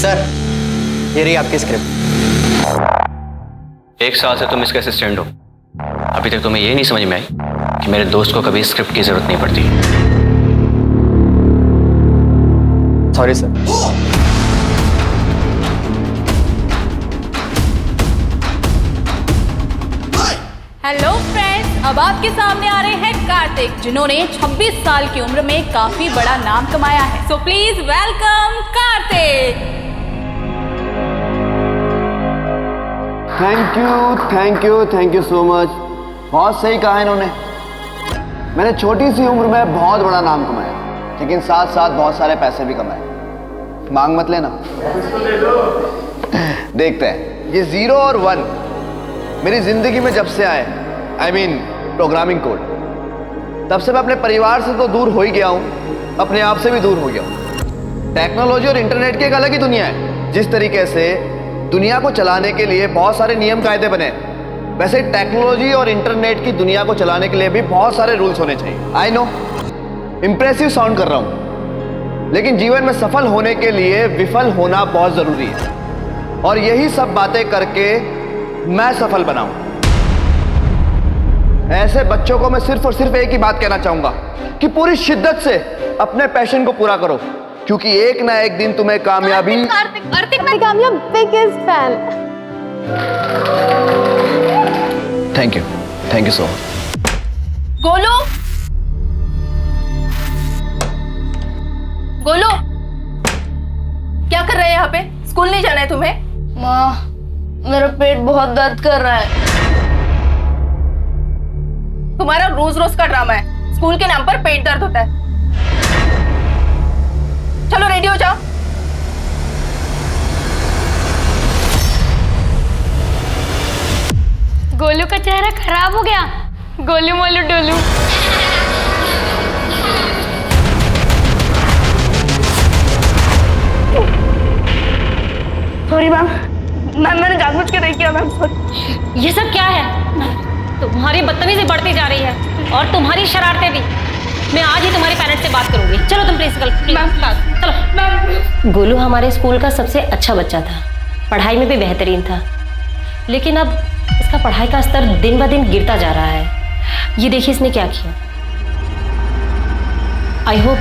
Sir, ये रही आपकी स्क्रिप्ट। 1 साल से तुम इसके असिस्टेंट हो, अभी तक तुम्हें ये नहीं समझ में आई कि मेरे दोस्त को कभी स्क्रिप्ट की जरूरत नहीं पड़ती। Sorry sir. हेलो फ्रेंड्स, अब आपके सामने आ रहे हैं कार्तिक, जिन्होंने 26 साल की उम्र में काफी बड़ा नाम कमाया है। So please welcome Kartik. Thank you so much. बहुत सही कहा इन्होंने। मैंने छोटी सी उम्र में बहुत बड़ा नाम कमाया, लेकिन साथ साथ बहुत सारे पैसे भी कमाए। मांग मत लेना। देखते हैं। ये 0 और 1 मेरी जिंदगी में जब से आए, I mean प्रोग्रामिंग कोड, तब से मैं अपने परिवार से तो दूर हो ही गया हूं, अपने आप से भी दूर हो गया हूं। टेक्नोलॉजी और इंटरनेट की एक अलग ही दुनिया है। जिस तरीके से दुनिया को चलाने के लिए बहुत सारे नियम कायदे बने, वैसे टेक्नोलॉजी और इंटरनेट की दुनिया को चलाने के लिए भी बहुत सारे रूल्स होने चाहिए। आई नो इंप्रेसिव साउंड कर रहा हूं, लेकिन जीवन में सफल होने के लिए विफल होना बहुत जरूरी है, और यही सब बातें करके मैं सफल बनाऊं। ऐसे बच्चों को मैं सिर्फ और सिर्फ एक ही बात कहना चाहूंगा कि पूरी शिद्दत से अपने पैशन को पूरा करो, क्योंकि एक ना एक दिन तुम्हें कामयाबी। कार्तिक मैं biggest fan. Thank you so much. Golu, Golu, क्या कर रहे हैं यहाँ पे? स्कूल नहीं जाना है तुम्हें? माँ, मेरा पेट बहुत दर्द कर रहा है। तुम्हारा रोज रोज का ड्रामा है। स्कूल के नाम पर पेट दर्द होता है। चलो रेडी हो जाओ। गोलू का चेहरा खराब हो गया। गोलू मोलू डोलू। सॉरी मैम, मैंने जानबूझ के नहीं किया मैम। ये सब क्या है? तुम्हारी बदतमीजी बढ़ती जा रही है और तुम्हारी शरारतें भी। मैं आज ही तुम्हारे पेरेंट्स से बात करूंगी। चलो तुम प्रिंसिपल चलो। गोलू हमारे स्कूल का सबसे अच्छा बच्चा था, पढ़ाई में भी बेहतरीन था, लेकिन अब इसका पढ़ाई का स्तर दिन ब दिन गिरता जा रहा है। ये देखिए इसने क्या किया। आई होप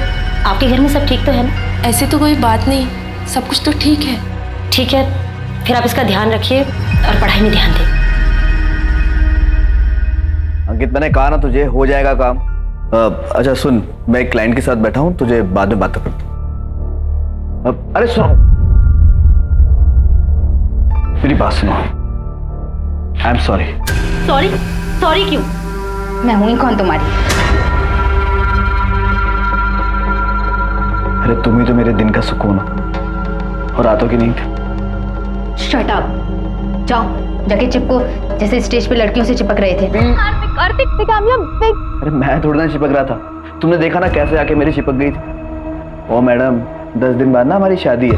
आपके घर में सब ठीक तो है ना? ऐसे तो कोई बात नहीं, सब कुछ तो ठीक है। ठीक है, फिर आप इसका ध्यान रखिए और पढ़ाई में ध्यान दें। अंकित, मैंने कहा ना तुझे हो जाएगा काम। अच्छा सुन, मैं एक क्लाइंट के साथ बैठा हूं, तुझे बाद में बात करता हूं। अरे सुनो, मेरी बात सुनो। I am sorry. Sorry? Sorry क्यों? मैं हुई कौन तुम्हारी? अरे तुम ही तो मेरे दिन का सुकून हो और रातों की नींद। शट अप, जाओ जाके चिपको जैसे स्टेज पे लड़कियों से चिपक रहे थे। कार्तिक अरे मैं थोड़ा ना चिपक रहा था, तुमने देखा ना कैसे आके मेरी चिपक गई थी। ओ मैडम, 10 दिन बाद ना हमारी शादी है।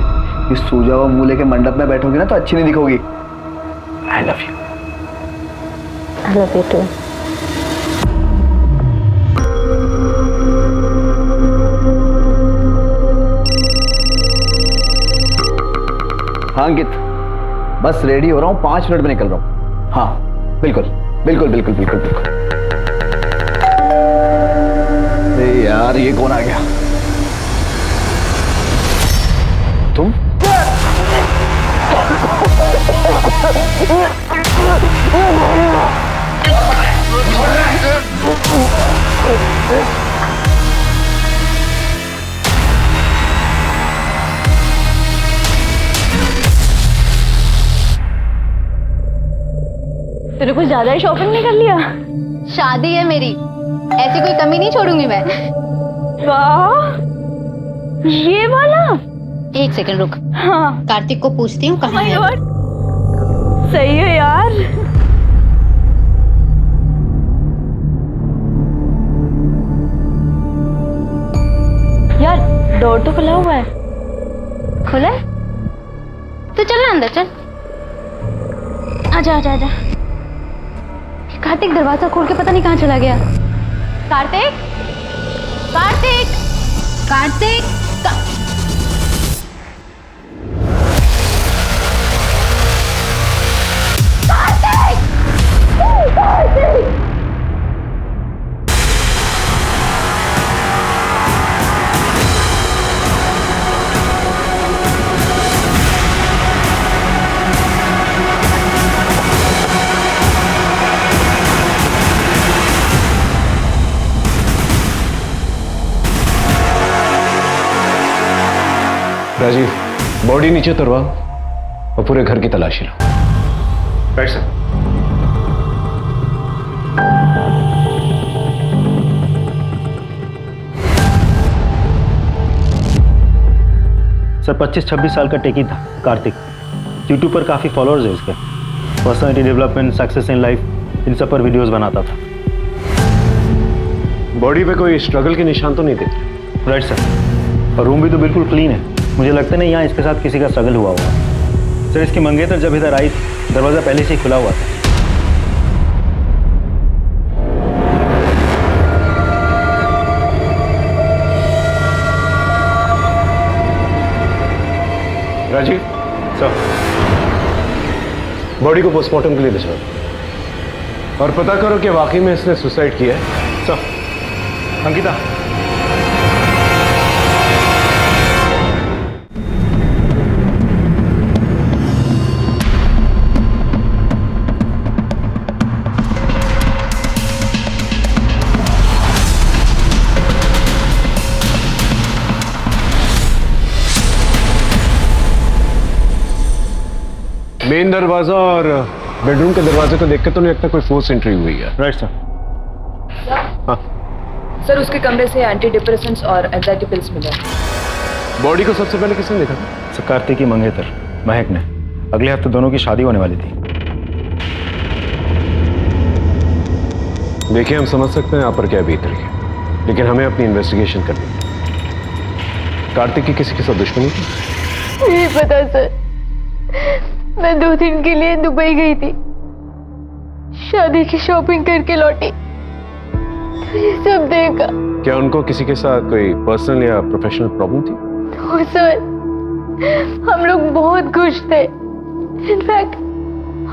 इस सूजा हुआ मुंह लेके मंडप में बैठोगी ना तो अच्छी नहीं दिखोगी। I love you. I love you too. हाँ अंकित, बस रेडी हो रहा हूँ, 5 मिनट में निकल रहा हूँ। हाँ बिल्कुल बिल्कुल बिल्कुल बिल्कुल बिल्कुल। अरे यार, ये कौन आ गया? तुम? तेरे कुछ ज्यादा ही शॉपिंग नहीं कर लिया? शादी है मेरी, ऐसी कोई कमी नहीं छोड़ूंगी मैं। वाह, ये वाला। 1 सेकंड रुक। हाँ, कार्तिक को पूछती हूँ कहाँ है। सही है यार। यार डोर तो खुला हुआ है। खुला है? तो चल ना अंदर, चल। आजा आजा आजा। कार्तिक दरवाजा खोल के पता नहीं कहाँ चला गया। कार्तिक, कार्तिक, कार्तिक। राजीव, बॉडी नीचे उतरवा और पूरे घर की तलाशी लो। Right sir. सर 25-26 साल का टेकी था कार्तिक। यूट्यूब पर काफ़ी फॉलोअर्स है उसके। Personality development, success in life, इन सब पर वीडियोस बनाता था। बॉडी पे कोई स्ट्रगल के निशान तो नहीं देते? Right sir. और रूम भी तो बिल्कुल क्लीन है। मुझे लगता नहीं यहाँ इसके साथ किसी का स्ट्रगल हुआ होगा। सर इसकी मंगेतर जब इधर आई दरवाज़ा पहले से ही खुला हुआ था। राजीव सर बॉडी को पोस्टमार्टम के लिए भिजवाओ और पता करो कि वाकई में इसने सुसाइड किया है। सर अंकिता, मेन दरवाजा और बेडरूम के दरवाजे को देखकर तो नहीं लगता कोई फोर्स एंट्री हुई है। Right sir. हाँ, सर उसके कमरे से एंटी डिप्रेसेंट्स और एंजाइटी पिल्स मिले। बॉडी को सबसे पहले किसने देखा था? सर कार्तिक की मंगेतर महक ने। अगले हफ्ते दोनों की शादी होने वाली थी। देखिए, हम समझ सकते हैं आप पर क्या बीत रही है, लेकिन हमें अपनी इन्वेस्टिगेशन करनी है। कार्तिक की किसी के साथ दुश्मनी थी? नहीं पता सर। मैं 2 दिन के लिए दुबई गई थी, शादी की शॉपिंग करके लौटी तो ये सब देखा। क्या उनको किसी के साथ कोई पर्सनल या प्रोफेशनल प्रॉब्लम थी? तो सर हम लोग बहुत खुश थे। इनफैक्ट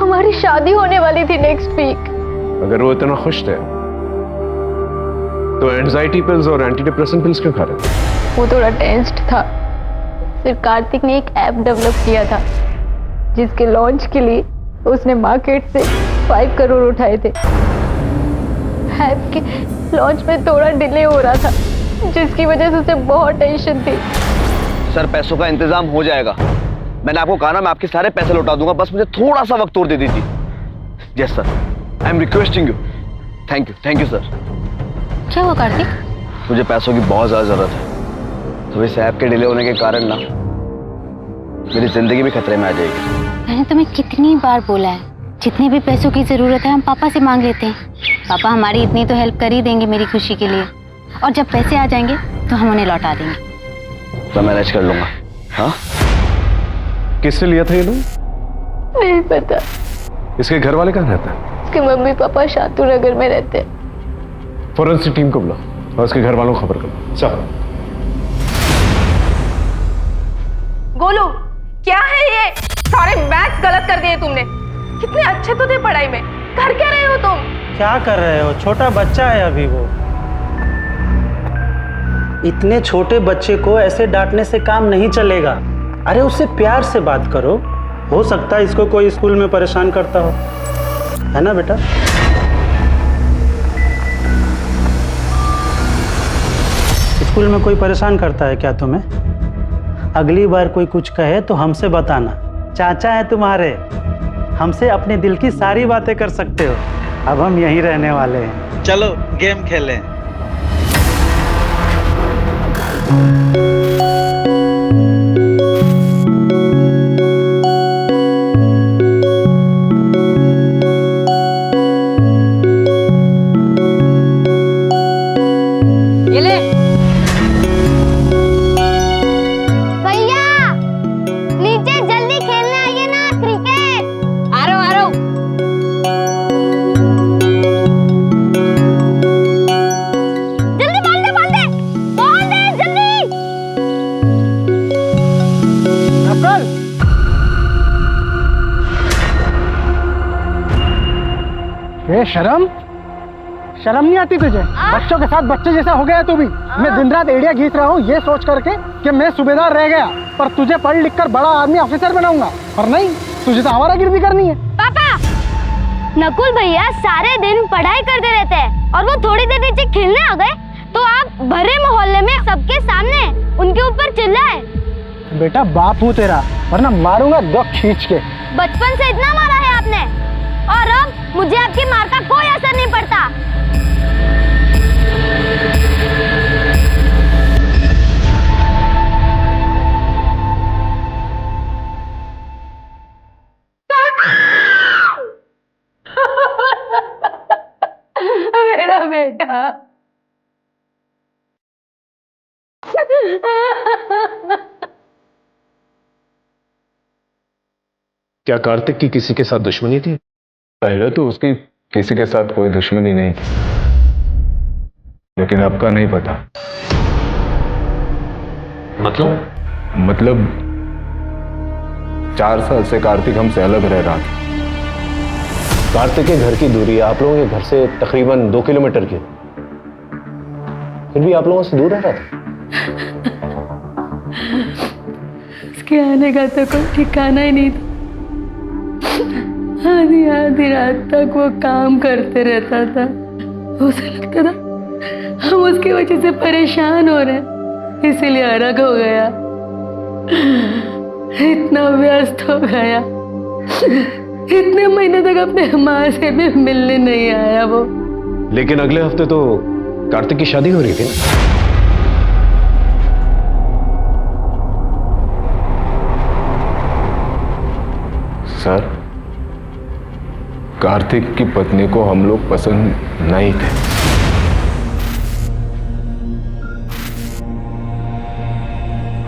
हमारी शादी होने वाली थी नेक्स्ट वीक। अगर वो इतना खुश थे तो एंजाइटी पिल्स और एंटी डिप्रेसेंट पिल्स क्यों खा रहे थे? वो थोड़ा टेंस्ड था। फिर कार्तिक ने एक ऐप डेवलप किया था जिसके लॉन्च के लिए उसने मार्केट से 5 करोड़ उठाए थे। ऐप के लॉन्च में थोड़ा डिले हो रहा था जिसकी वजह से उसे बहुत टेंशन थी। सर पैसों का इंतजाम हो जाएगा। मैंने आपको कहा ना, मैं आपके सारे पैसे लौटा दूंगा, बस मुझे थोड़ा सा वक्त और दे दीजिए। Yes sir, I am requesting you. Thank you sir. क्या हुआ कार्तिक? मुझे पैसों की बहुत ज्यादा जरूरत है, तो इस ऐप के डिले होने के कारण ना मेरी जिंदगी भी खतरे में आ जाएगी। मैंने तुम्हें कितनी बार बोला है, जितने भी पैसों की जरूरत है हम पापा से मांग लेते हैं। पापा हमारी इतनी तो हेल्प कर ही देंगे मेरी खुशी के लिए, और जब पैसे आ जाएंगे तो हम उन्हें लौटा देंगे। तो मैनेज कर लूंगा। हाँ, किससे लिया था ये लोन? नहीं पता। इसके घर वाले कहाँ रहते हैं? उसके मम्मी पापा शातू नगर में रहते हैं। फॉरेंसिक टीम को बुलाओ और उसके घर वालों को खबर करो। चलो। गोलू, क्या है ये? सारे मैथ्स गलत कर दिए तुमने। कितने अच्छे तो थे पढ़ाई में, कर क्या रहे हो तुम? क्या कर रहे हो? छोटा बच्चा है अभी वो। इतने छोटे बच्चे को ऐसे डांटने से काम नहीं चलेगा। अरे उससे प्यार से बात करो। हो सकता है इसको कोई स्कूल में परेशान करता हो, है ना बेटा? स्कूल में कोई परेशान करता है क्या तुम्हें? अगली बार कोई कुछ कहे तो हमसे बताना। चाचा है तुम्हारे, हमसे अपने दिल की सारी बातें कर सकते हो। अब हम यहीं रहने वाले हैं। चलो गेम खेलें। ये ले। भैया नीचे जल्दी खेलने आइए ना, क्रिकेट। आ रहा हूँ। जल्दी बॉल दे जल्दी। ये शर्म नहीं आती तुझे? बच्चों के साथ बच्चे जैसा हो गया तू भी। मैं दिन रात एड़िया घींच रहा हूँ ये सोच करके कि मैं सूबेदार रह गया, पर तुझे पढ़ लिख कर बड़ा आर्मी ऑफिसर बनाऊंगा। पर नहीं, तुझे तो आवारागर्दी करनी है। पापा, नकुल भैया सारे दिन पढ़ाई करते रहते हैं और वो थोड़ी देर नीचे खेलने आ गए तो आप भरे मोहल्ले में सबके सामने उनके ऊपर चिल्लाए। बेटा बाप हूँ तेरा, वरना मारूंगा दो खींच के। बचपन से इतना मारा है आपने और अब मुझे आपकी मार का कोई असर नहीं पड़ता। मेरा बेटा। क्या कार्तिक की किसी के साथ दुश्मनी थी? पहले तो उसकी किसी के साथ कोई दुश्मनी नहीं थी, लेकिन अब का नहीं पता। मतलब 4 साल से कार्तिक हमसे अलग रह रहा था। कार्तिक के घर की दूरी आप लोगों के घर से तकरीबन 2 किलोमीटर की, फिर भी आप लोगों से दूर रह रहा था। उसके आने का तो कोई ठिकाना ही नहीं था। आधी आधी रात तक वो काम करते रहता था। उसे लगता था हम उसकी वजह से परेशान हो रहे हैं, इसीलिए अलग हो गया। इतना व्यस्त हो गया, इतने महीने तक अपने माँ से भी मिलने नहीं आया वो। लेकिन अगले हफ्ते तो कार्तिक की शादी हो रही थी ना? सर, कार्तिक की पत्नी को हम लोग पसंद नहीं थे।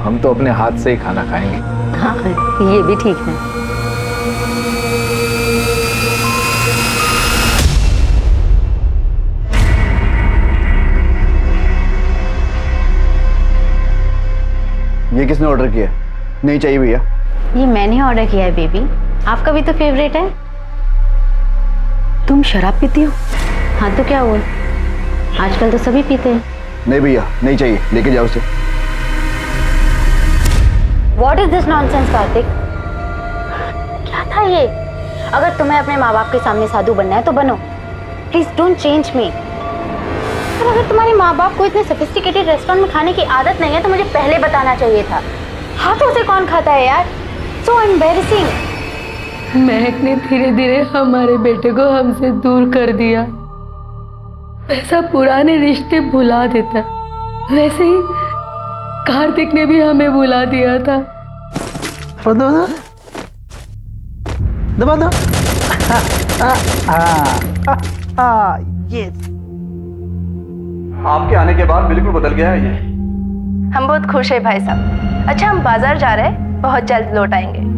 हम तो अपने हाथ से ही खाना खाएंगे। हाँ, ये भी ठीक है। ये किसने ऑर्डर किया? नहीं चाहिए भैया। ये मैंने ऑर्डर किया है बेबी, आपका भी तो फेवरेट है। तुम शराब पीती हो? हाँ तो क्या हुआ, आजकल तो सभी पीते हैं। नहीं भैया, नहीं चाहिए, लेके जाओ उसे। What is this nonsense, Kartik? क्या था ये? अगर तुम्हें अपने माँ बाप के सामने साधु बनना है तो बनो, प्लीज डोंट चेंज मी। और अगर तुम्हारे माँ बाप को इतने सोफिस्टिकेटेड रेस्टोरेंट में खाने की आदत नहीं है तो मुझे पहले बताना चाहिए था। हाथों से कौन खाता है यार? So embarrassing. महक ने धीरे धीरे हमारे बेटे को हमसे दूर कर दिया। वैसा पुराने रिश्ते भुला देता, वैसे ही कार्तिक ने भी हमें भुला दिया था। दबा दो। आपके आने के बाद बिल्कुल बदल गया है ये। हम बहुत खुश है भाई साहब। अच्छा, हम बाजार जा रहे हैं, बहुत जल्द लौट आएंगे।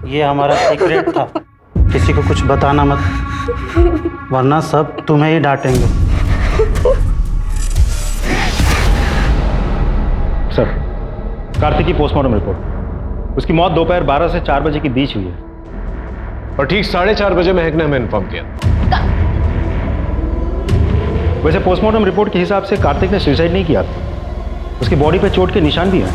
ये हमारा सीक्रेट था, किसी को कुछ बताना मत, वरना सब तुम्हें ही डांटेंगे। सर, कार्तिक की पोस्टमार्टम रिपोर्ट, उसकी मौत दोपहर 12 से 4 बजे के बीच हुई है। और ठीक 4:30 बजे महक ने हमें इन्फॉर्म किया। वैसे पोस्टमार्टम रिपोर्ट के हिसाब से कार्तिक ने सुसाइड नहीं किया था, उसकी बॉडी पे चोट के निशान भी हैं।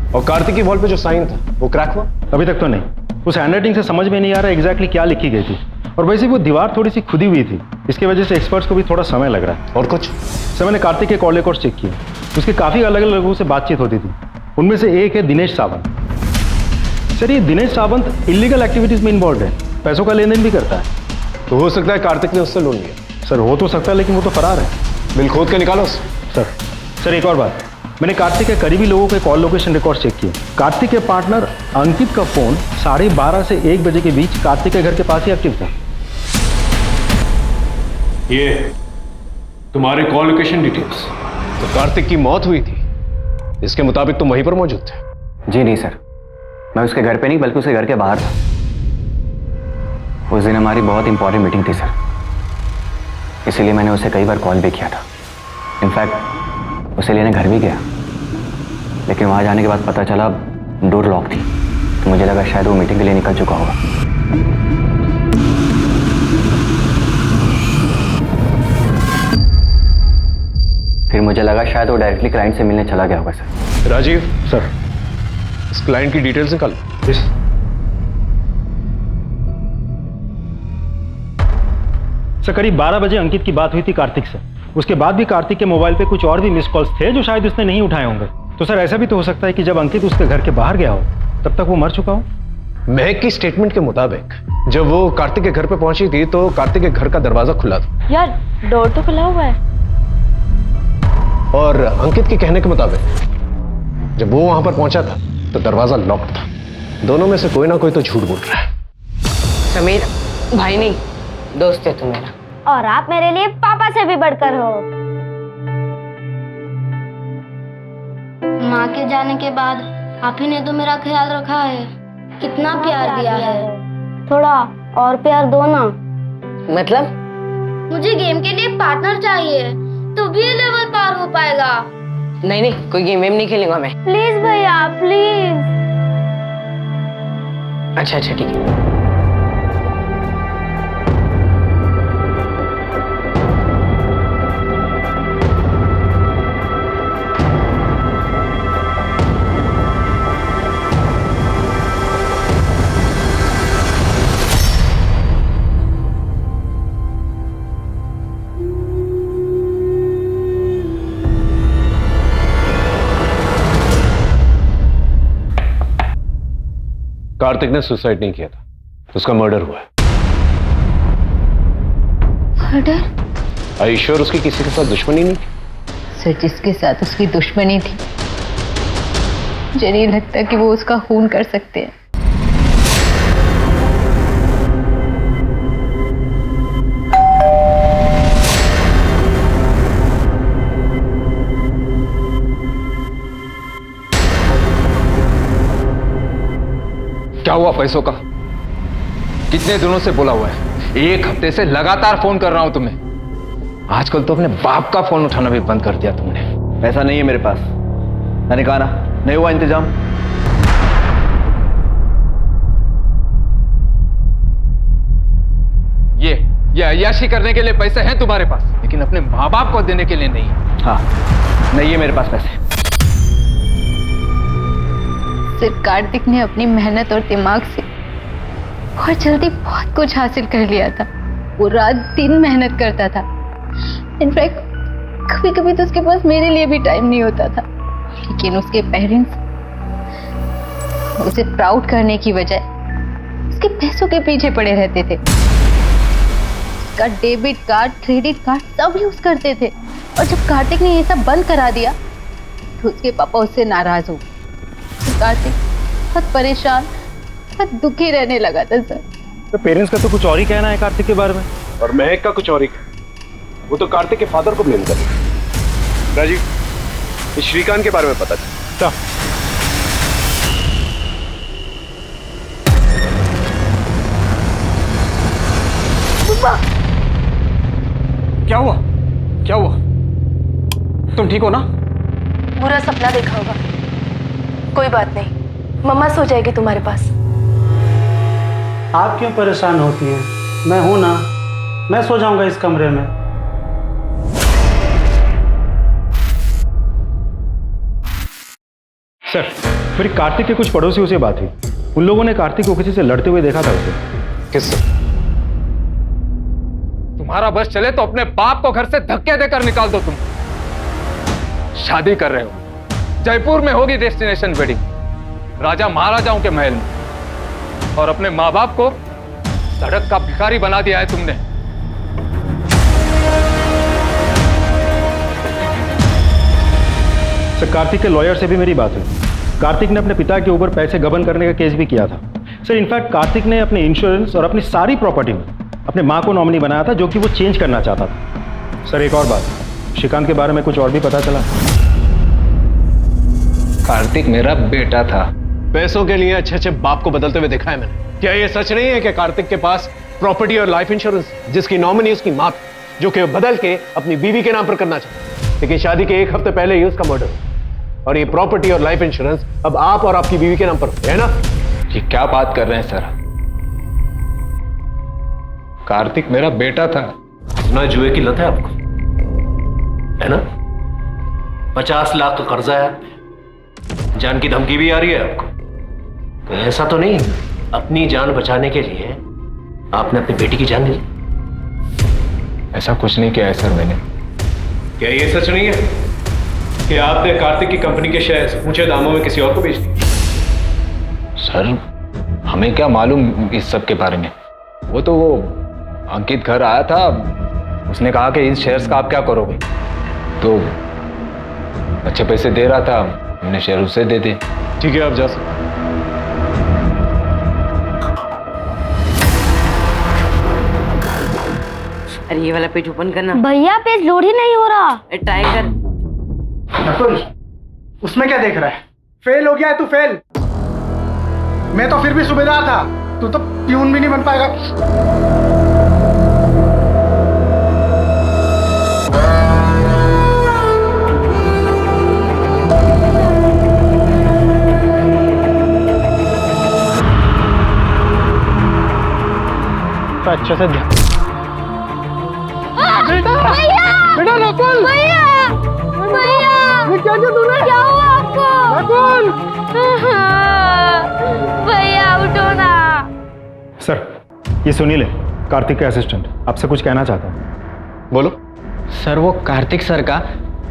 और कार्तिक की वॉल पे जो साइन था वो क्रैक हुआ? अभी तक तो नहीं, उस हैंडराइटिंग से समझ में नहीं आ रहा एग्जैक्टली क्या लिखी गई थी। और वैसे वो दीवार थोड़ी सी खुदी हुई थी, इसकी वजह से एक्सपर्ट्स को भी थोड़ा समय लग रहा है। और कुछ? सर, मैंने कार्तिक के कॉल रिकॉर्ड्स चेक किए, उसके काफ़ी अलग अलग लोगों से बातचीत होती थी। उनमें से एक है दिनेश सावंत। सर, ये दिनेश सावंत इलीगल एक्टिविटीज़ में इन्वॉल्व है, पैसों का लेन देन भी करता है। तो हो सकता है कार्तिक ने उससे लोन लिया। सर, हो तो सकता है, लेकिन वो तो फरार है। बिल खोद के निकालो उसे। सर एक और बात, मैंने कार्तिक के करीबी लोगों के कॉल लोकेशन रिकॉर्ड चेक किए। कार्तिक के पार्टनर अंकित का फोन 12:30 से 1 बजे के बीच कार्तिक के घर के पास ही एक्टिव था। ये तुम्हारे कॉल लोकेशन डिटेल्स? तो कार्तिक की मौत हुई थी, इसके मुताबिक तुम वहीं पर मौजूद थे? जी नहीं सर, मैं उसके घर पे नहीं बल्कि उसके घर के बाहर था। उस दिन हमारी बहुत इंपॉर्टेंट मीटिंग थी सर, इसीलिए मैंने उसे कई बार कॉल भी किया था। इनफैक्ट उसे लेने घर भी गया, लेकिन वहां जाने के बाद पता चला डोर लॉक थी, तो मुझे लगा शायद वो मीटिंग के लिए निकल चुका होगा। फिर मुझे लगा शायद वो डायरेक्टली क्लाइंट से मिलने चला गया होगा सर। राजीव, सर। इस क्लाइंट की डिटेल्स निकाल। सर करीब 12 बजे अंकित की बात हुई थी कार्तिक से। उसके बाद भी कार्तिक के मोबाइल पे कुछ और भी मिस कॉल्स थे जो शायद उसने नहीं उठाए होंगे। तो सर ऐसा भी तो हो सकता है कि जब अंकित उसके घर के बाहर गया हो तब तक वो मर चुका हो। महक की स्टेटमेंट के मुताबिक जब वो कार्तिक के घर पे पहुंची थी तो कार्तिक के घर का दरवाजा खुला था। यार डोर तो खुला हुआ है। और अंकित के कहने के मुताबिक जब वो वहां पर पहुंचा था तो दरवाजा लॉक्ड था। दोनों में से कोई ना कोई तो झूठ बोल रहा है। समीर भाई नहीं, दोस्त है तू मेरा। और आप मेरे लिए पापा से भी बढ़कर हो। माँ के जाने के बाद आप ही ने तो मेरा ख्याल रखा है। कितना प्यार दिया है। थोड़ा और प्यार दो ना। मतलब? मुझे गेम के लिए पार्टनर चाहिए तो भी ये लेवल पार हो पाएगा। नहीं नहीं, कोई गेम वेम नहीं खेलूंगा मैं। प्लीज भैया प्लीज। अच्छा अच्छा ठीक है। कार्तिक ने सुसाइड नहीं किया था, उसका मर्डर हुआ है। मर्डर? आई श्योर उसकी किसी के साथ दुश्मनी नहीं थी? सर जिसके साथ उसकी दुश्मनी थी मुझे नहीं लगता कि वो उसका खून कर सकते हैं। क्या हुआ पैसों का? कितने दिनों से बोला हुआ है, 1 हफ्ते से लगातार फोन कर रहा हूं तुम्हें। आजकल तो अपने बाप का फोन उठाना भी बंद कर दिया तुमने। पैसा नहीं है मेरे पास, मैंने कहा ना नहीं हुआ इंतजाम। ये अय्याशी करने के लिए पैसे हैं तुम्हारे पास, लेकिन अपने माँ बाप को देने के लिए नहीं। हाँ नहीं है मेरे पास पैसे। सिर्फ कार्तिक ने अपनी मेहनत और दिमाग से बहुत जल्दी बहुत कुछ हासिल कर लिया था। वो रात दिन मेहनत करता था। इनफैक्ट कभी कभी तो उसके पास मेरे लिए भी टाइम नहीं होता था। लेकिन उसके पेरेंट्स उसे प्राउड करने की बजाय उसके पैसों के पीछे पड़े रहते थे। उसका डेबिट कार्ड, क्रेडिट कार्ड सब यूज करते थे। और जब कार्तिक ने ये सब बंद करा दिया तो उसके पापा उससे नाराज हो गए। कार्तिक बहुत परेशान, बहुत दुखी रहने लगा था सर। तो पेरेंट्स का तो कुछ और ही कहना है कार्तिक के बारे में, और महक का कुछ और ही। वो तो कार्तिक के फादर को ब्लेम कर रहे हैं। राजीव, इस श्रीकांत के बारे में पता चला? क्या हुआ? क्या हुआ? तुम ठीक हो ना? बुरा सपना देखा होगा। कोई बात नहीं, मम्मा सो जाएगी तुम्हारे पास। आप क्यों परेशान होती हैं? मैं हूं ना, मैं सो जाऊंगा इस कमरे में। सर मेरी कार्तिक के कुछ पड़ोसियों से बात हुई। उन लोगों ने कार्तिक को किसी से लड़ते हुए देखा था उसे। किससे? तुम्हारा बस चले तो अपने बाप को घर से धक्के देकर निकाल दो। तुम शादी कर रहे हो, जयपुर में होगी डेस्टिनेशन वेडिंग, राजा महाराजाओं के महल में, और अपने माँ बाप को सड़क का भिखारी बना दिया है तुमने। सर कार्तिक के लॉयर से भी मेरी बात हुई। कार्तिक ने अपने पिता के ऊपर पैसे गबन करने का केस भी किया था। सर इनफैक्ट कार्तिक ने अपने इंश्योरेंस और अपनी सारी प्रॉपर्टी में अपने माँ को नॉमिनी बनाया था, जो कि वो चेंज करना चाहता था। सर एक और बात, श्रीकांत के बारे में कुछ और भी पता चला? कार्तिक मेरा बेटा था। पैसों के लिए अच्छे अच्छे बाप को बदलते हुए देखा है मैंने। क्या ये सच नहीं है कि कार्तिक के पास प्रॉपर्टी और लाइफ इंश्योरेंस जिसकी नॉमिनी उसकी मां, जो कि बदल के अपनी बीवी के नाम पर करना चाहता, लेकिन शादी के 1 हफ्ते पहले ही उसका मर्डर, और ये प्रॉपर्टी और लाइफ इंश्योरेंस अब आप और आपकी बीवी के नाम पर है ना? ये क्या बात कर रहे हैं सर? कार्तिक मेरा बेटा था। ना जुए की लत है आपको, है ना? 50 लाख का कर्जा है आप पे। जान की धमकी भी आ रही है आपको। तो ऐसा तो नहीं अपनी जान बचाने के लिए आपने अपनी बेटी की जान ली? ऐसा कुछ नहीं किया है सर मैंने। क्या ये सच नहीं है कि आपने कार्तिक की कंपनी के शेयर्स ऊंचे दामों में किसी और को बेच दिए? सर हमें क्या मालूम इस सब के बारे में। वो अंकित घर आया था, उसने कहा कि इस शेयर्स का आप क्या करोगे, तो अच्छे पैसे दे रहा था, हमने शेयर उसे दे दे। ठीक है, आप जा सकते। अरे ये वाला पेज ओपन करना। भैया पेज लोड ही नहीं हो रहा। ट्राई कर। नकुल, उसमें क्या देख रहा है? फेल हो गया है तू, फेल। मैं तो फिर भी सूबेदार था, तू तो प्यून भी नहीं बन पाएगा। तो अच्छे से ध्यान। बेटा नकुल, भैया ये क्या किया तूने? क्या हुआ आपको? नकुल! भैया उठो ना। सर, ये सुनील है, कार्तिक के असिस्टेंट, आपसे कुछ कहना चाहता हूँ। बोलो। सर वो कार्तिक सर का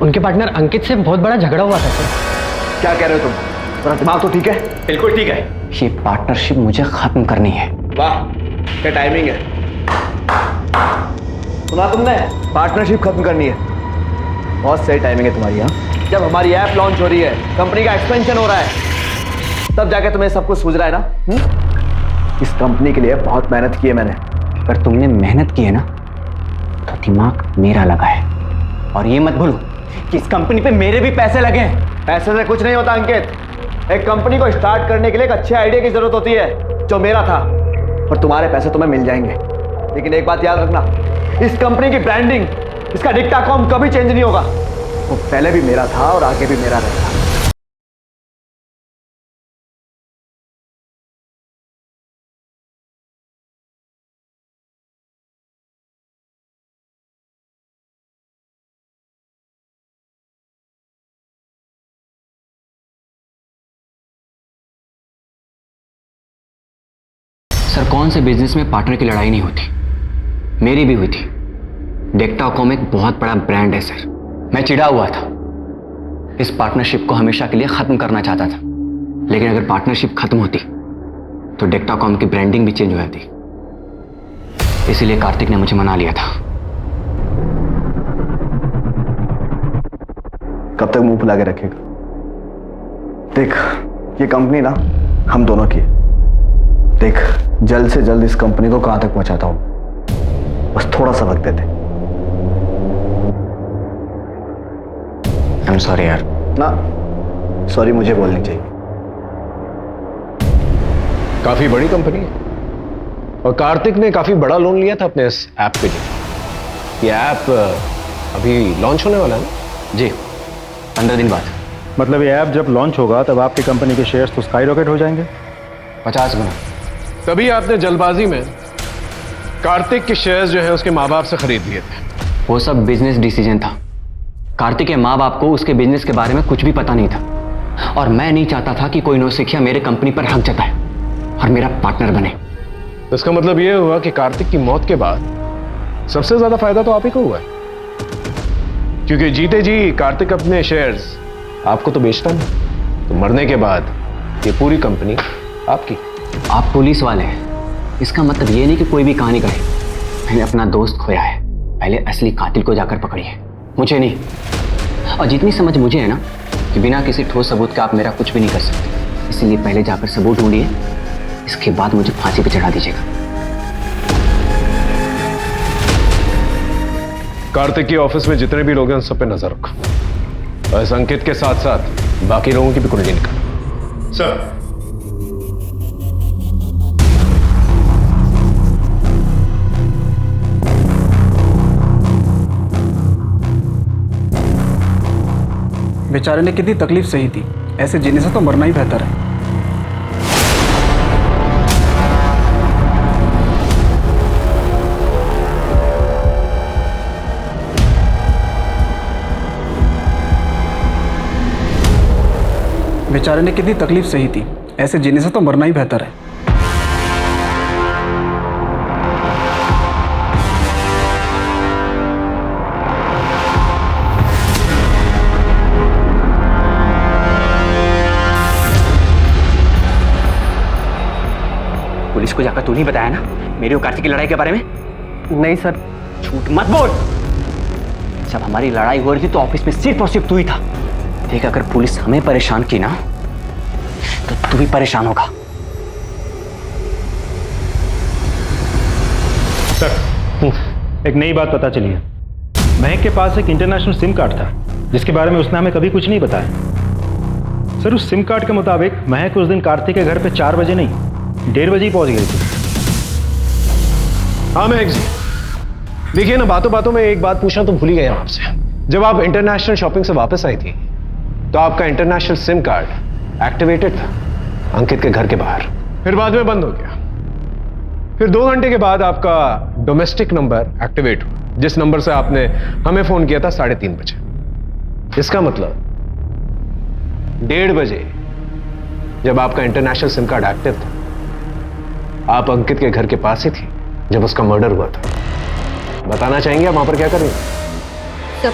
उनके पार्टनर अंकित से बहुत बड़ा झगड़ा हुआ था सर। क्या कह रहे हो तुम? तुम्हारा दिमाग तो ठीक है? बिल्कुल ठीक है। ये पार्टनरशिप मुझे खत्म करनी है। वाह, क्या टाइमिंग है। सुना तुमने? पार्टनरशिप खत्म करनी है। बहुत सही टाइमिंग है तुम्हारी। यहाँ जब हमारी ऐप लॉन्च हो रही है, कंपनी का एक्सपेंशन हो रहा है, तब जाके तुम्हें सब कुछ सूझ रहा है ना? इस कंपनी के लिए बहुत मेहनत की है मैंने। अगर तुमने मेहनत की है ना, तो दिमाग मेरा लगा है। और ये मत भूलो कि इस कंपनी पे मेरे भी पैसे लगे हैं। पैसे से कुछ नहीं होता अंकित। एक कंपनी को स्टार्ट करने के लिए एक अच्छे आइडिया की जरूरत होती है, जो मेरा था। और तुम्हारे पैसे तुम्हें मिल जाएंगे, लेकिन एक बात याद रखना, इस कंपनी की ब्रांडिंग, इसका डिक्टाकॉम कभी चेंज नहीं होगा। वो पहले भी मेरा था और आगे भी मेरा रहेगा। सर, कौन से बिजनेस में पार्टनर की लड़ाई नहीं होती? मेरी भी हुई थी। डेक्टाकॉम एक बहुत बड़ा ब्रांड है सर। मैं चिढ़ा हुआ था, इस पार्टनरशिप को हमेशा के लिए खत्म करना चाहता था। लेकिन अगर पार्टनरशिप खत्म होती तो डेक्टाकॉम की ब्रांडिंग भी चेंज हो जाती। इसीलिए कार्तिक ने मुझे मना लिया था। कब तक मुंह फुला के रखेगा? देख, ये कंपनी ना हम दोनों की है। देख, जल्द से जल्द इस कंपनी को कहां तक पहुंचाता हूं, बस थोड़ा सा वक्त देते। आई एम सॉरी यार। ना, सॉरी मुझे बोलनी चाहिए। काफी बड़ी कंपनी है और कार्तिक ने काफी बड़ा लोन लिया था अपने इस ऐप के लिए। ये ऐप अभी लॉन्च होने वाला है ना? जी, 15 दिन बाद। मतलब ये ऐप जब लॉन्च होगा तब आपकी कंपनी के शेयर्स तो स्काई रॉकेट हो जाएंगे 50 गुना। तभी आपने जल्दबाजी में कार्तिक के शेयर्स जो है उसके माँ बाप से खरीद लिए थे। वो सब बिजनेस डिसीजन था। कार्तिक के माँ बाप को उसके बिजनेस के बारे में कुछ भी पता नहीं था, और मैं नहीं चाहता था कि कोई नौसिखिया मेरे कंपनी पर हक जताए और मेरा पार्टनर बने। तो इसका मतलब यह हुआ कि कार्तिक की मौत के बाद सबसे ज्यादा फायदा तो आप ही को हुआ है, क्योंकि जीते जी कार्तिक अपने शेयर्स आपको तो बेचता नहीं, तो मरने के बाद ये पूरी कंपनी आपकी। आप पुलिस वाले हैं, इसका मतलब ये नहीं कि कोई भी कहानी कहे। मैंने अपना दोस्त खोया है, पहले असली कातिल को जाकर पकड़िए, मुझे नहीं। और जितनी समझ मुझे है ना कि बिना किसी ठोस सबूत के आप मेरा कुछ भी नहीं कर सकते, इसीलिए पहले जाकर सबूत ढूंढिए, इसके बाद मुझे फांसी पे चढ़ा दीजिएगा। कार्तिक के ऑफिस में जितने भी लोग हैं उन सब पे नजर रखो, और इस अंकित के साथ साथ बाकी लोगों की भी कुंडली निकालो। सर, बेचारे ने कितनी तकलीफ सही थी, ऐसे जीने से तो मरना ही बेहतर है। बेचारे ने कितनी तकलीफ सही थी, ऐसे जीने से तो मरना ही बेहतर है। पुलिस को जाकर तू नहीं बताया ना मेरी और कार्तिक की लड़ाई के बारे में? नहीं सर। झूठ मत बोल। जब हमारी लड़ाई हो रही थी तो ऑफिस में सिर्फ और सिर्फ तू ही था। देख, अगर पुलिस हमें परेशान की ना तो तू भी परेशान होगा। सर, एक नई बात पता चली है। महक के पास एक इंटरनेशनल सिम कार्ड था जिसके बारे में उसने हमें कभी कुछ नहीं बताया। सर, उस सिम कार्ड के मुताबिक महक उस दिन कार्तिक के घर पे 4 बजे नहीं 1:30 बजे ही पहुंच गई थी। हाँ महक जी, देखिए ना, बातों बातों में एक बात पूछना तो भूल ही गया आपसे। जब आप इंटरनेशनल शॉपिंग से वापस आई थी तो आपका इंटरनेशनल सिम कार्ड एक्टिवेटेड था अंकित के घर के बाहर, फिर बाद में बंद हो गया। फिर 2 घंटे के बाद आपका डोमेस्टिक नंबर एक्टिवेट हुआ, जिस नंबर से आपने हमें फोन किया था 3:30 बजे। इसका मतलब 1:30 बजे जब आपका इंटरनेशनल सिम कार्ड एक्टिव था, आप अंकित के घर के पास ही थी जब उसका मर्डर हुआ था। बताना चाहेंगे आप वहां पर क्या कर रही हैं? सब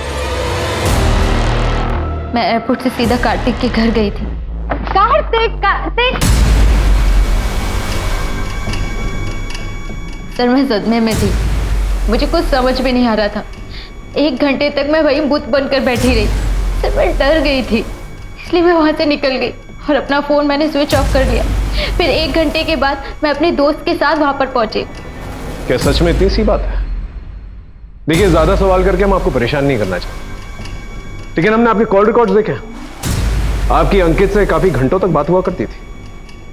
मैं एयरपोर्ट से सीधा कार्तिक के घर गई थी। कार्तिक सर, मैं सदमे में थी। मुझे कुछ समझ में नहीं आ रहा था। 1 घंटे तक मैं वहीं बुत बनकर बैठी रही। सर, मैं डर गई थी, इसलिए मैं वहां से निकल गई और अपना फोन मैंने स्विच ऑफ कर दिया। फिर 1 घंटे के बाद मैं अपने दोस्त के साथ वहां पर पहुंची। क्या सच में इतनी सी बात है? देखिए, ज्यादा सवाल करके हम आपको परेशान नहीं करना चाहते, लेकिन हमने आपके कॉल रिकॉर्ड्स देखे। आपकी अंकित से काफी घंटों तक बात हुआ करती थी।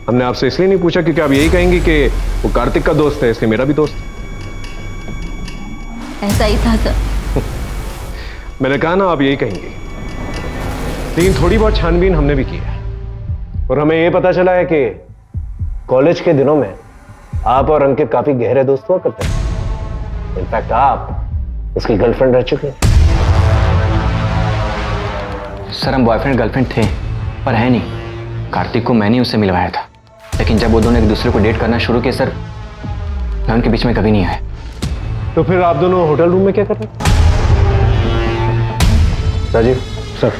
हमने आपसे इसलिए नहीं पूछा क्योंकि आप यही कहेंगे कि वो कार्तिक का दोस्त है, इसलिए मेरा भी दोस्त। ऐसा ही था सर। मैंने कहा ना, आप यही कहेंगे। लेकिन थोड़ी बहुत छानबीन हमने भी की है और हमें यह पता चला है कि कॉलेज के दिनों में आप और अंकित काफी गहरे दोस्त हुआ करते हैं। इनफैक्ट आप उसकी गर्लफ्रेंड रह चुकी हैं। सर, हम बॉयफ्रेंड गर्लफ्रेंड थे पर है नहीं। कार्तिक को मैंने उससे मिलवाया था, लेकिन जब वो दोनों एक दूसरे को डेट करना शुरू किए सर, मैं उनके बीच में कभी नहीं आया। तो फिर आप दोनों होटल रूम में क्या कर रहे थे? राजीव सर,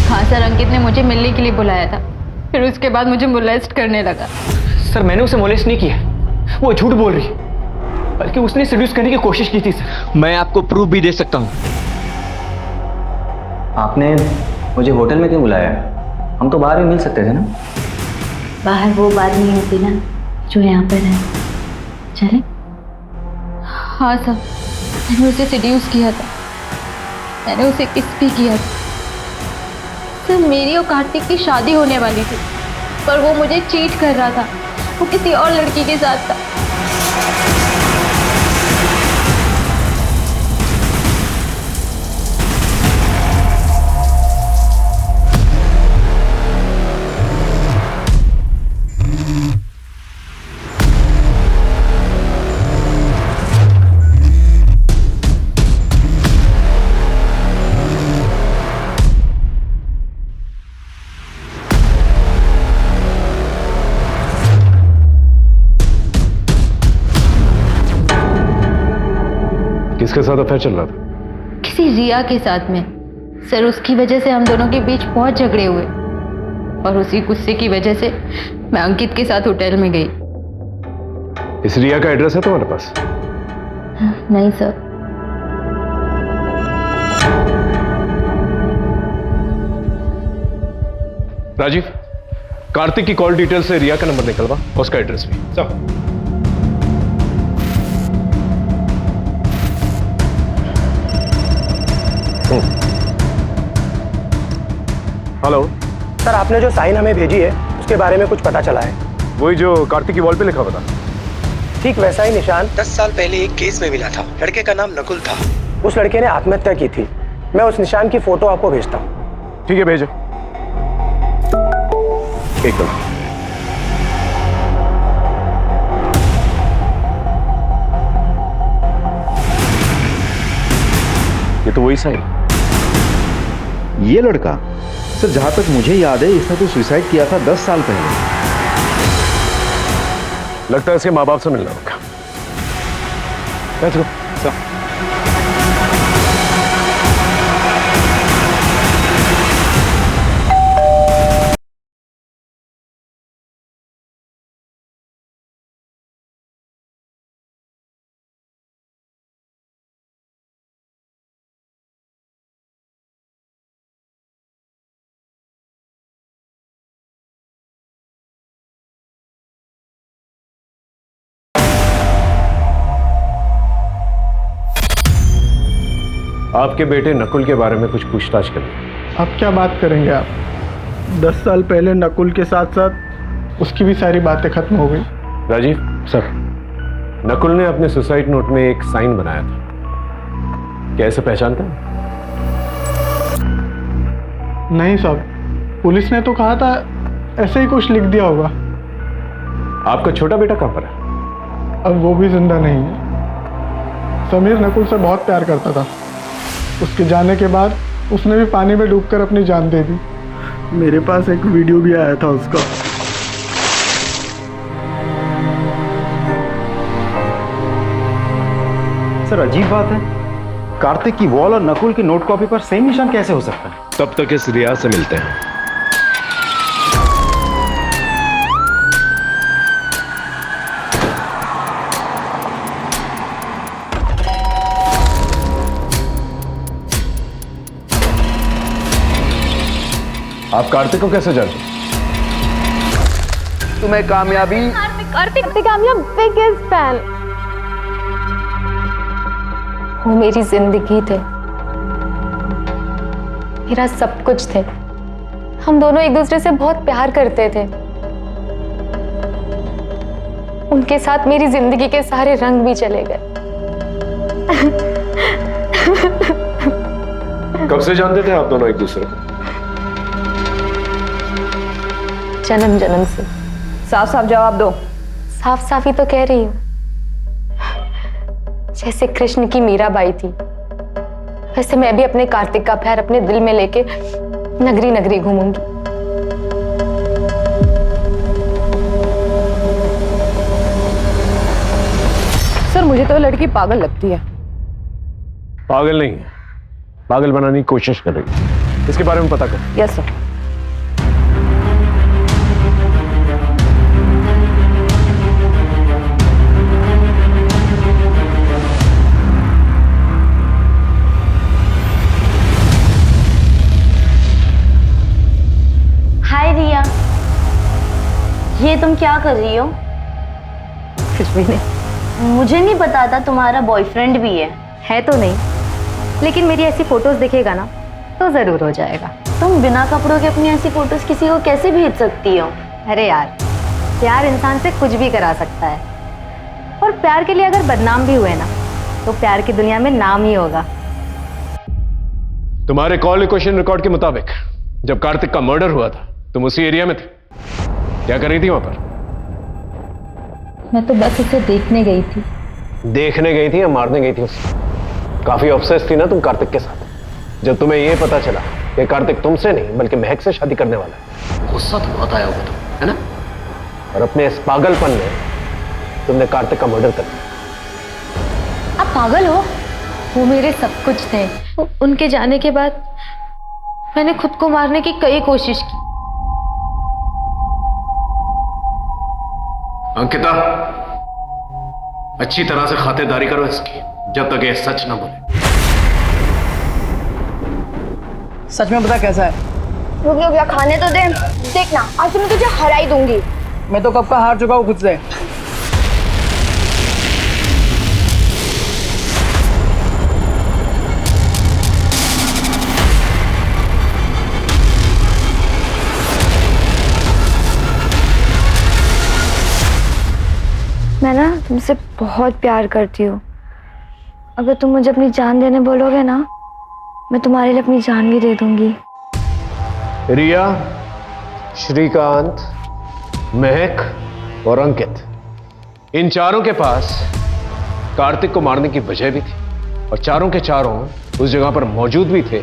हाँ सर, अंकित ने मुझे मिलने के लिए बुलाया था, फिर उसके बाद मुझे मोलेस्ट करने लगा। सर, मैंने उसे मोलेस्ट नहीं किया, वो झूठ बोल रही, बल्कि उसने सेड्यूस करने की कोशिश की थी सर। मैं आपको प्रूफ भी दे सकता हूँ। आपने मुझे होटल में क्यों बुलाया? हम तो बाहर भी मिल सकते थे ना। बाहर वो बात नहीं होती ना जो यहाँ पर है। चले? हाँ सर, मैंने उसे सेड्यूस किया था, मैंने उसे किस भी किया था। सर, मेरी और कार्तिक की शादी होने वाली थी, पर वो मुझे चीट कर रहा था। वो किसी और लड़की के साथ था। किसके साथ अफेयर चल रहा था? किसी रिया के साथ में। सर, उसकी वजह से हम दोनों के बीच बहुत झगड़े हुए और उसी गुस्से की वजह से मैं अंकित के साथ होटल में गई। इस रिया का एड्रेस है तुम्हारे पास? नहीं सर। राजीव, कार्तिक की कॉल डिटेल से रिया का नंबर निकलवा, उसका एड्रेस भी। सब हेलो सर, आपने जो साइन हमें भेजी है उसके बारे में कुछ पता चला है? वही जो कार्तिक की वॉल पे लिखा हुआ था। ठीक वैसा ही निशान 10 साल पहले एक केस में मिला था। लड़के का नाम नकुल था। उस लड़के ने आत्महत्या की थी। मैं उस निशान की फोटो आपको भेजता हूँ। ठीक है, भेजो। एकदम। ये तो वही साई। ये लड़का? सर जहां तक मुझे याद है इसने तो सुसाइड किया था 10 साल पहले। लगता है इसके माँ बाप से मिलना होगा। Let's go. आपके बेटे नकुल के बारे में कुछ पूछताछ करें। अब क्या बात करेंगे आप? 10 साल पहले नकुल के साथ साथ उसकी भी सारी बातें खत्म हो गई। राजीव सर, नकुल ने अपने सुसाइड नोट में एक साइन बनाया था, क्या इसे पहचानते हैं? नहीं साहब, पुलिस ने तो कहा था ऐसे ही कुछ लिख दिया होगा। आपका छोटा बेटा कहाँ पर है? अब वो भी जिंदा नहीं है। समीर नकुल से बहुत प्यार करता था। उसके जाने के बाद उसने भी पानी में डूबकर अपनी जान दे दी। मेरे पास एक वीडियो भी आया था उसका। सर अजीब बात है, कार्तिक की वॉल और नकुल की नोट कॉपी पर सेम निशान कैसे हो सकता है? तब तक इस रियाज से मिलते हैं। आप कार्तिक को कैसे जानते? तुम्हें कामयाबी कार्तिक कामयाब बिगेस्ट फैन। वो मेरी जिंदगी थे, मेरा सब कुछ थे। हम दोनों एक दूसरे से बहुत प्यार करते थे। उनके साथ मेरी जिंदगी के सारे रंग भी चले गए। कब से जानते थे आप दोनों एक दूसरे को? जन्म जन्म से। साफ साफ जवाब दो। साफ साफ ही तो कह रही हूँ। जैसे कृष्ण की मीराबाई थी, वैसे मैं भी अपने कार्तिक का प्यार अपने दिल में लेके नगरी नगरी घूमूंगी। सर मुझे तो लड़की पागल लगती है। पागल नहीं है, पागल बनाने की कोशिश कर रही है। इसके बारे में पता कर। Yes sir. हाय रिया, ये तुम क्या कर रही हो? कुछ भी नहीं। मुझे नहीं पता था तुम्हारा बॉयफ्रेंड भी है तो नहीं, लेकिन मेरी ऐसी फोटोज दिखेगा ना तो जरूर हो जाएगा। तुम बिना कपड़ों के अपनी ऐसी फोटोज किसी को कैसे भेज सकती हो? अरे यार, प्यार इंसान से कुछ भी करा सकता है, और प्यार के लिए अगर बदनाम भी हुए ना तो प्यार की दुनिया में नाम ही होगा। तुम्हारे कॉल लोकेशन रिकॉर्ड के मुताबिक जब कार्तिक का मर्डर हुआ था तुम उसी एरिया में थे। क्या कर रही थी वहां पर? मैं तो बस उसे देखने गई थी। देखने गई थी या मारने गई थी उसे? काफी ऑब्सेस थी ना तुम कार्तिक के साथ। जब तुम्हें यह पता चला कि कार्तिक तुमसे नहीं बल्कि महक से शादी करने वाला है, गुस्सा तो बहुत आया होगा तुम, है ना? और अपने इस पागलपन में तुमने कार्तिक का मर्डर कर दिया। आप पागल हो? वो मेरे सब कुछ थे। उनके जाने के बाद मैंने खुद को मारने की कई कोशिश की। अंकिता, अच्छी तरह से खातिरदारी करो इसकी, जब तक ये सच ना बोले। सच में पता कैसा है? रुक रुक या खाने तो दे। देखना आज मैं तुझे हरा ही दूंगी। मैं तो कब का हार चुका हूँ खुद से। मैं ना तुमसे बहुत प्यार करती हूँ। अगर तुम मुझे अपनी जान देने बोलोगे ना, मैं तुम्हारे लिए अपनी जान भी दे दूंगी। रिया, श्रीकांत, महक और अंकित, इन चारों के पास कार्तिक को मारने की वजह भी थी। और चारों के चारों उस जगह पर मौजूद भी थे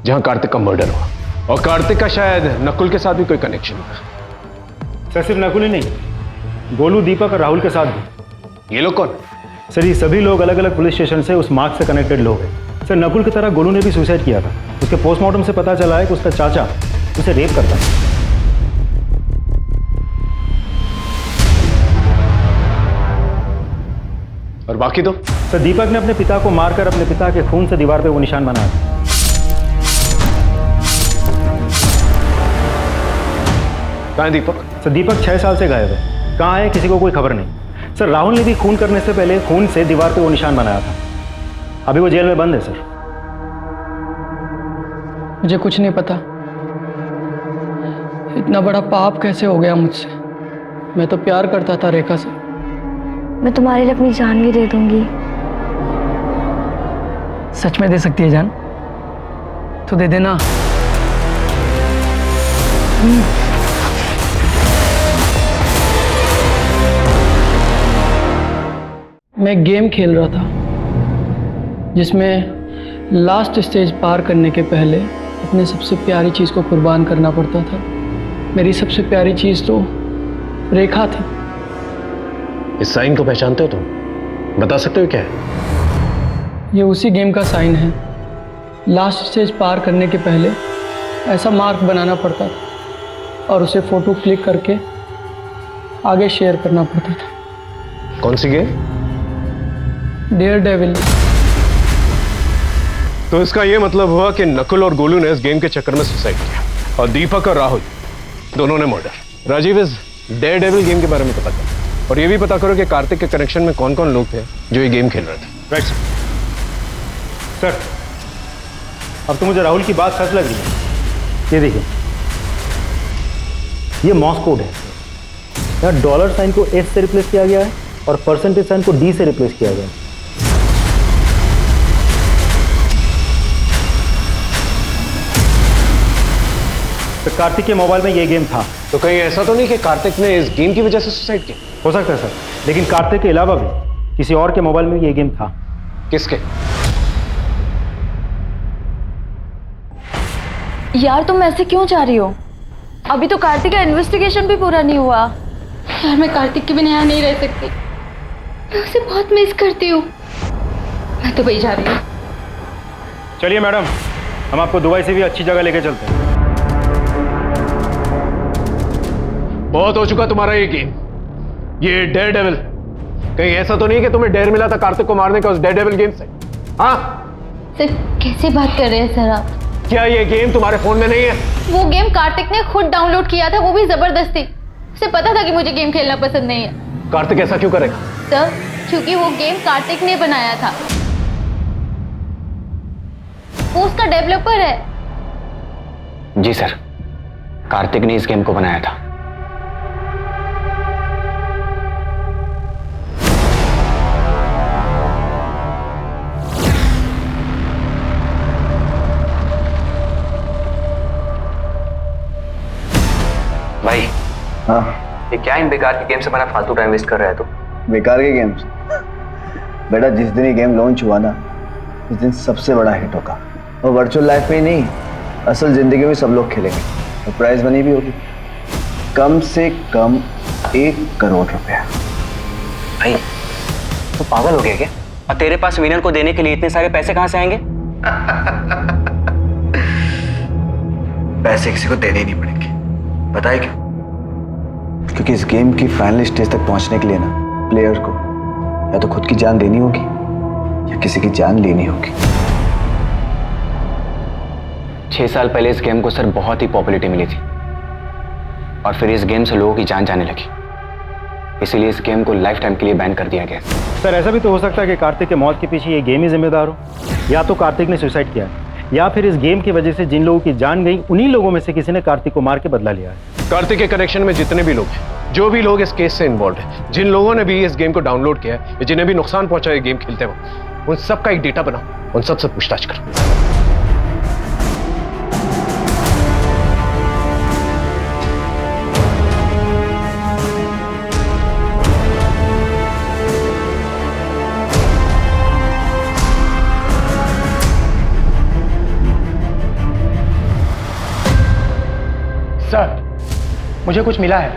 जहां कार्तिक का मर्डर हुआ। और कार्तिक का शायद नकुल के साथ भी कोई कनेक्शन था। सर सिर्फ नकुल ही नहीं, गोलू, दीपक और राहुल के साथ भी। ये लोग कौन? सर ये सभी लोग अलग अलग पुलिस स्टेशन से उस मार्ग से कनेक्टेड लोग हैं। सर नकुल की तरह गोलू ने भी सुसाइड किया था। उसके पोस्टमार्टम से पता चला है कि उसका चाचा उसे रेप करता है। और बाकी तो? सर दीपक ने अपने पिता को मारकर अपने पिता के खून से दीवार पे वो निशान बनाया था। कहाँ है दीपक? सर दीपक 6 साल से गायब है। कहाँ है किसी को कोई खबर नहीं। सर राहुल ने भी खून करने से पहले खून से दीवार पे वो निशान बनाया था। अभी वो जेल में बंद है सर। मुझे कुछ नहीं पता, इतना बड़ा पाप कैसे हो गया मुझसे। मैं तो प्यार करता था रेखा से। मैं तुम्हारे लिए अपनी जान भी दे दूंगी। सच में दे सकती है जान? तो दे देना। मैं एक गेम खेल रहा था जिसमें लास्ट स्टेज पार करने के पहले अपने सबसे प्यारी चीज़ को कुर्बान करना पड़ता था। मेरी सबसे प्यारी चीज़ तो रेखा थी। इस साइन को पहचानते हो तुम? बता सकते हो क्या है? ये उसी गेम का साइन है। लास्ट स्टेज पार करने के पहले ऐसा मार्क बनाना पड़ता था और उसे फोटो क्लिक करके आगे शेयर करना पड़ता था। कौन सी गेम? Dare devil. तो इसका ये मतलब हुआ कि नकुल और गोलू ने इस गेम के चक्कर में सुसाइड किया और दीपक और राहुल दोनों ने मर्डर। राजीव, इस डेयर डेविल गेम के बारे में पता करो और ये भी पता करो कि कार्तिक के कनेक्शन में कौन कौन लोग थे जो ये गेम खेल रहे थे। Right sir. अब तो मुझे राहुल की बात सच लग रही है। ये देखिए, ये मॉस कोड है। यहाँ डॉलर साइन को एस से रिप्लेस किया गया है और परसेंटेज साइन को डी से रिप्लेस किया गया है। तो कार्तिक के मोबाइल में ये गेम था। तो कहीं ऐसा तो नहीं कि कार्तिक ने इस गेम की वजह से सुसाइड किया? हो सकता है सर, लेकिन कार्तिक के अलावा भी किसी और के मोबाइल में ये गेम था। किसके? यार तुम ऐसे क्यों चाह रही हो? अभी तो कार्तिक का इन्वेस्टिगेशन भी पूरा नहीं हुआ। यार मैं कार्तिक के बिना यहाँ नहीं रह सकती। मैं उसे बहुत मिस करती हूँ। मैं तो वही जा रही हूँ। चलिए मैडम, हम आपको दुबई से भी अच्छी जगह लेके चलते हैं। बहुत हो चुका तुम्हारा ये गेम, ये डेयर डेविल। कहीं ऐसा तो नहीं कि तुम्हें डेयर मिला था कार्तिक को मारने का उस डेयर डेविल गेम से? हाँ सर कैसे बात कर रहे हैं सर आप? क्या ये गेम तुम्हारे फोन में नहीं है? वो गेम कार्तिक ने खुद डाउनलोड किया था, वो भी जबरदस्ती। उसे पता था कि मुझे गेम खेलना पसंद नहीं है। कार्तिक ऐसा क्यों करेगा? सर क्योंकि वो गेम कार्तिक ने बनाया था। वो उसका डेवलपर है। जी सर, कार्तिक ने इस गेम को बनाया था। भाई, हाँ ये क्या इन बेकार के गेम से बना फालतू टाइम वेस्ट कर रहा है तू? बेकार के गेम्स? बेटा जिस दिन ये गेम लॉन्च हुआ ना, उस दिन सबसे बड़ा हिट होगा। और वर्चुअल लाइफ में ही नहीं, असल जिंदगी में सब लोग खेलेंगे और प्राइज मनी भी होगी, कम से कम 1 करोड़ रुपया। भाई तू पागल हो गया क्या? और तेरे पास विनर को देने के लिए इतने सारे पैसे कहां से आएंगे? पैसे किसी को देने ही नहीं पड़ेंगे। बताए क्यों? क्योंकि इस गेम की फाइनल स्टेज तक पहुंचने के लिए ना, प्लेयर को या तो खुद की जान देनी होगी या किसी की जान लेनी होगी। 6 साल पहले इस गेम को सर बहुत ही पॉपुलैरिटी मिली थी और फिर इस गेम से लोगों की जान जाने लगी, इसीलिए इस गेम को लाइफ टाइम के लिए बैन कर दिया गया। सर ऐसा भी तो हो सकता है कि कार्तिक के मौत के पीछे ये गेम ही जिम्मेदार हो। या तो कार्तिक ने सुसाइड किया है या फिर इस गेम की वजह से जिन लोगों की जान गई उन्हीं लोगों में से किसी ने कार्तिक को मार के बदला लिया है। कार्तिक के कनेक्शन में जितने भी लोग हैं, जो भी लोग इस केस से इन्वॉल्व हैं, जिन लोगों ने भी इस गेम को डाउनलोड किया है, जिन्हें भी नुकसान पहुंचा है गेम खेलते वक्त, उन सब का एक डेटा बनाओ, उन सब से पूछताछ करो। मुझे कुछ मिला है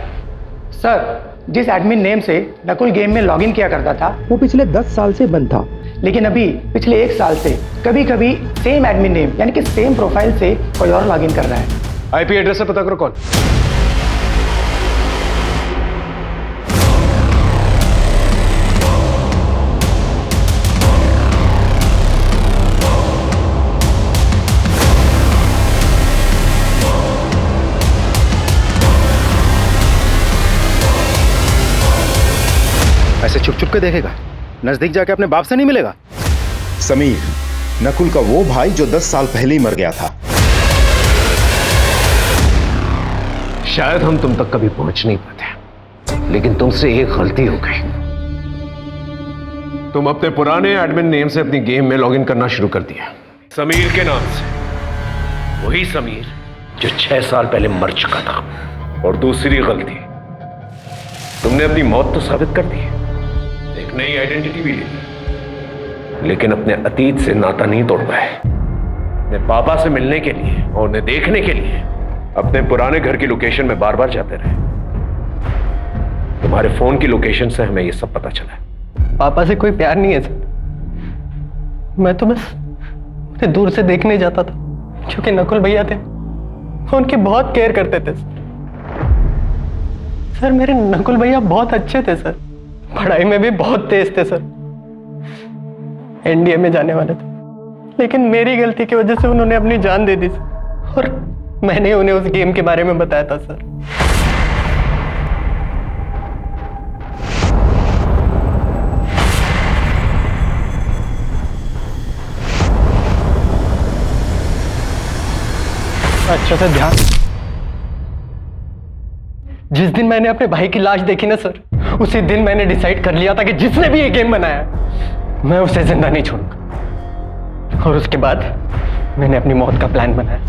सर। जिस एडमिन नेम से नकुल गेम में लॉगिन किया करता था वो पिछले 10 साल से बंद था, लेकिन अभी पिछले 1 साल से कभी कभी सेम एडमिन नेम यानी कि सेम प्रोफाइल से कोई और लॉगिन कर रहा है। आईपी एड्रेस से पता करो कौन। ऐसे छुप छुप के देखेगा, नजदीक जाके अपने बाप से नहीं मिलेगा। समीर, नकुल का वो भाई जो 10 साल पहले ही मर गया था। शायद हम तुम तक कभी पहुंच नहीं पाते, लेकिन तुमसे एक गलती हो गई। तुम अपने पुराने एडमिन नेम से अपनी गेम में लॉगिन करना शुरू कर दिया, समीर के नाम से। वही समीर जो 6 साल पहले मर चुका था। और दूसरी गलती, तुमने अपनी मौत तो साबित कर दी, एक नई आइडेंटिटी भी ले ली, लेकिन अपने अतीत से नाता नहीं तोड़ पाए। अपने पापा से मिलने के लिए और उन्हें देखने के लिए अपने पुराने घर की लोकेशन में बार बार जाते रहे। तुम्हारे फोन की लोकेशन से हमें यह सब पता चला। पापा से कोई प्यार नहीं है सर, मैं तो बस उन्हें दूर से देखने जाता था, क्योंकि नकुल भैया थे, वो उनकी बहुत केयर करते थे सर। मेरे नकुल भैया बहुत अच्छे थे सर, पढ़ाई में भी बहुत तेज थे सर, एनडीए में जाने वाले थे, लेकिन मेरी गलती की वजह से उन्होंने अपनी जान दे दी सर। और मैंने उन्हें उस गेम के बारे में बताया था सर। अच्छा से ध्यान, जिस दिन मैंने अपने भाई की लाश देखी ना सर, उसी दिन मैंने डिसाइड कर लिया था कि जिसने भी ये गेम बनाया मैं उसे जिंदा नहीं छोड़ूंगा। और उसके बाद मैंने अपनी मौत का प्लान बनाया।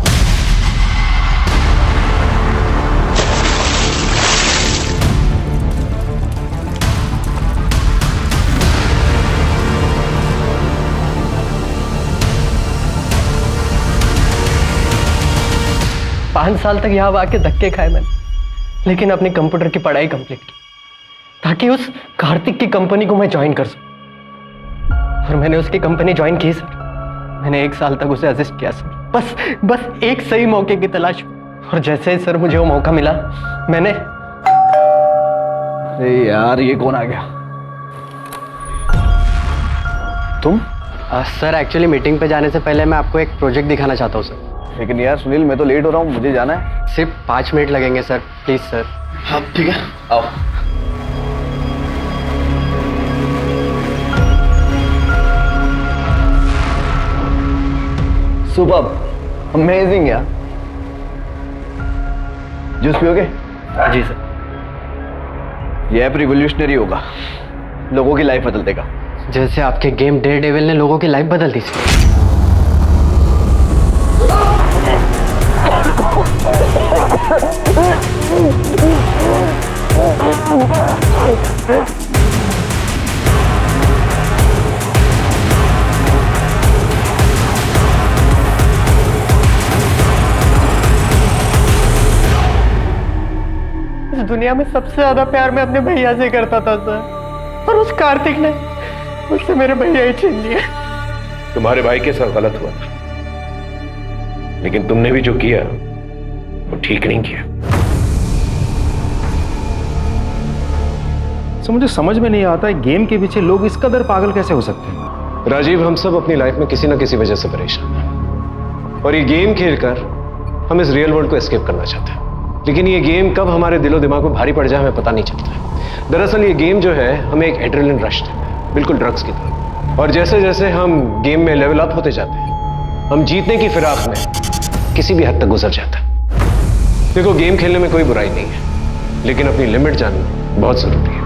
पांच साल तक यहां आके धक्के खाए मैंने, लेकिन अपनी कंप्यूटर की पढ़ाई कंप्लीट की ताकि उस कार्तिक की कंपनी को मैं ज्वाइन कर सकूं। और मैंने उसकी कंपनी ज्वाइन की सर। मैंने 1 साल तक उसे असिस्ट किया सर, बस एक सही मौके की तलाश में। और जैसे ही सर मुझे वो मौका मिला, मैंने। अरे यार, ये कौन आ गया? तुम? सर एक्चुअली मीटिंग पे जाने से पहले मैं आपको एक प्रोजेक्ट दिखाना चाहता हूँ सर। लेकिन यार सुनील, मैं तो लेट हो रहा हूँ, मुझे जाना है। सिर्फ 5 मिनट लगेंगे सर, प्लीज सर। हाँ ठीक है, आओ। सुपर्ब, अमेजिंग यार। जूस पियोगे? जी सर। ये ऐप रिवोल्यूशनरी होगा, लोगों की लाइफ बदल देगा। जैसे आपके गेम डेयरडेविल ने लोगों की लाइफ बदल दी सर। इस दुनिया में सबसे ज्यादा प्यार मैं अपने भैया से करता था सर, और उस कार्तिक ने मुझसे मेरे भैया ही छीन लिए। तुम्हारे भाई के साथ गलत हुआ था, लेकिन तुमने भी जो किया वो ठीक नहीं किया। तो मुझे समझ में नहीं आता है गेम के पीछे लोग इस कदर पागल कैसे हो सकते हैं। राजीव, हम सब अपनी लाइफ में किसी ना किसी वजह से परेशान हैं, और ये गेम खेलकर हम इस रियल वर्ल्ड को एस्केप करना चाहते हैं। लेकिन ये गेम कब हमारे दिलो दिमाग में भारी पड़ जाए हमें पता नहीं चलता। दरअसल ये गेम जो है हमें एक एड्रेनलिन रश देता है, बिल्कुल ड्रग्स की तरह। और जैसे जैसे हम गेम में लेवल अप होते जाते हैं, हम जीतने की फिराक में किसी भी हद तक गुजर जाता है। देखो, गेम खेलने में कोई बुराई नहीं है, लेकिन अपनी लिमिट जानना बहुत जरूरी है।